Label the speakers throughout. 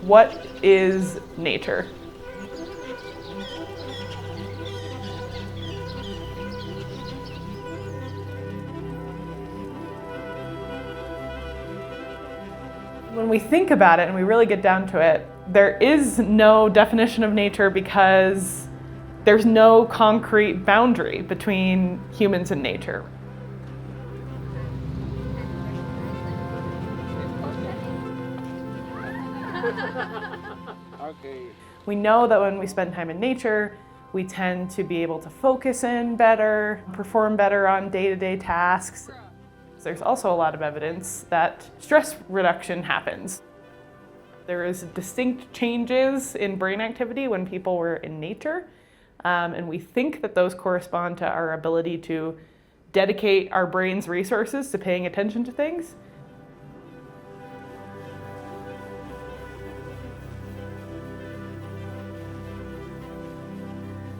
Speaker 1: What is nature? When we think about it and we really get down to it, there is no definition of nature because there's no concrete boundary between humans and nature. We know that when we spend time in nature, we tend to be able to focus in better, perform better on day-to-day tasks. There's also a lot of evidence that stress reduction happens. There is distinct changes in brain activity when people were in nature, and we think that those correspond to our ability to dedicate our brain's resources to paying attention to things.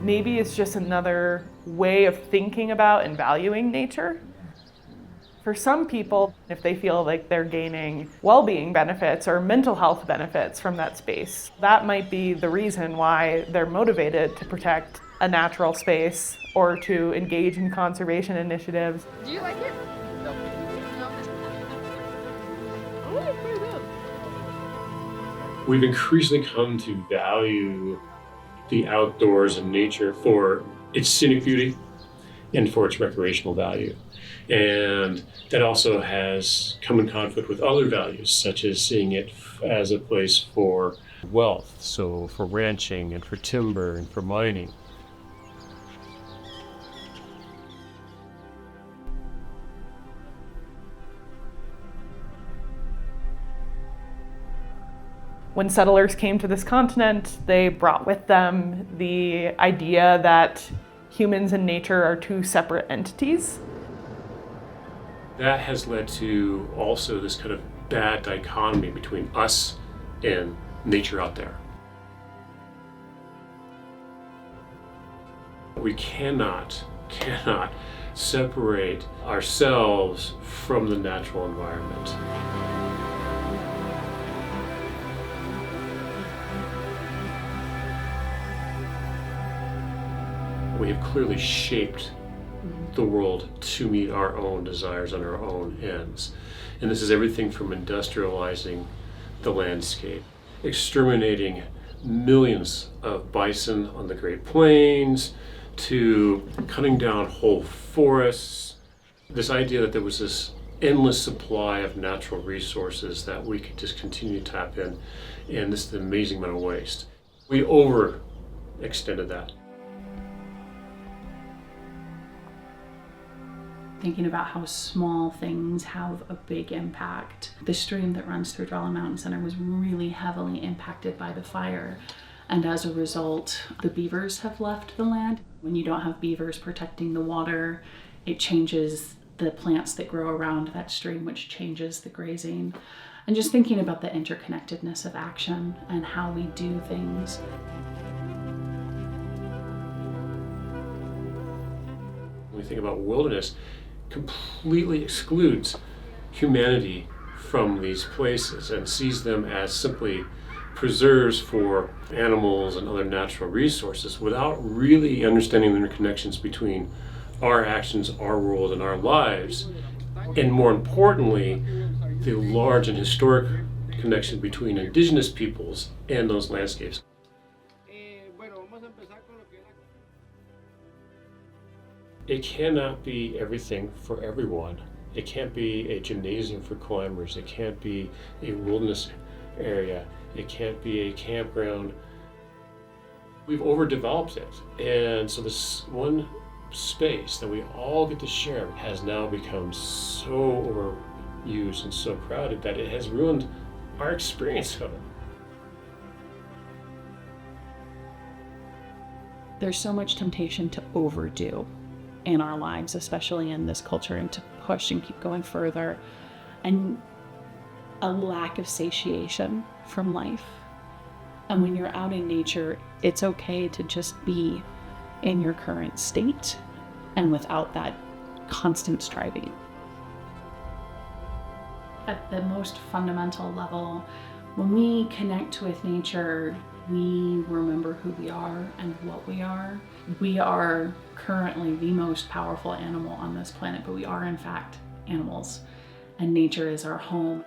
Speaker 1: Maybe it's just another way of thinking about and valuing nature. For some people, if they feel like they're gaining well-being benefits or mental health benefits from that space, that might be the reason why they're motivated to protect a natural space or to engage in conservation initiatives.
Speaker 2: Do you like it? No. Oh, very good.
Speaker 3: We've increasingly come to value the outdoors and nature for its scenic beauty and for its recreational value. And that also has come in conflict with other values, such as seeing it as a place for wealth, so for ranching and for timber and for mining.
Speaker 1: When settlers came to this continent, they brought with them the idea that humans and nature are two separate entities.
Speaker 3: That has led to also this kind of bad dichotomy between us and nature out there. We cannot separate ourselves from the natural environment. We have clearly shaped the world to meet our own desires and our own ends. And this is everything from industrializing the landscape, exterminating millions of bison on the Great Plains, to cutting down whole forests. This idea that there was this endless supply of natural resources that we could just continue to tap in, and this is an amazing amount of waste. We overextended that.
Speaker 4: Thinking about how small things have a big impact. The stream that runs through Drala Mountain Center was really heavily impacted by the fire. And as a result, the beavers have left the land. When you don't have beavers protecting the water, it changes the plants that grow around that stream, which changes the grazing. And just thinking about the interconnectedness of action and how we do things.
Speaker 3: When we think about wilderness, completely excludes humanity from these places and sees them as simply preserves for animals and other natural resources without really understanding the interconnections between our actions, our world, and our lives, and more importantly, the large and historic connection between indigenous peoples and those landscapes. It cannot be everything for everyone. It can't be a gymnasium for climbers. It can't be a wilderness area. It can't be a campground. We've overdeveloped it. And so this one space that we all get to share has now become so overused and so crowded that it has ruined our experience of it.
Speaker 4: There's so much temptation to overdo in our lives, especially in this culture, and to push and keep going further, and a lack of satiation from life. And when you're out in nature, it's okay to just be in your current state and without that constant striving. At the most fundamental level, When we connect with nature, we remember who we are and what we are. We are currently the most powerful animal on this planet, but we are in fact animals, and nature is our home.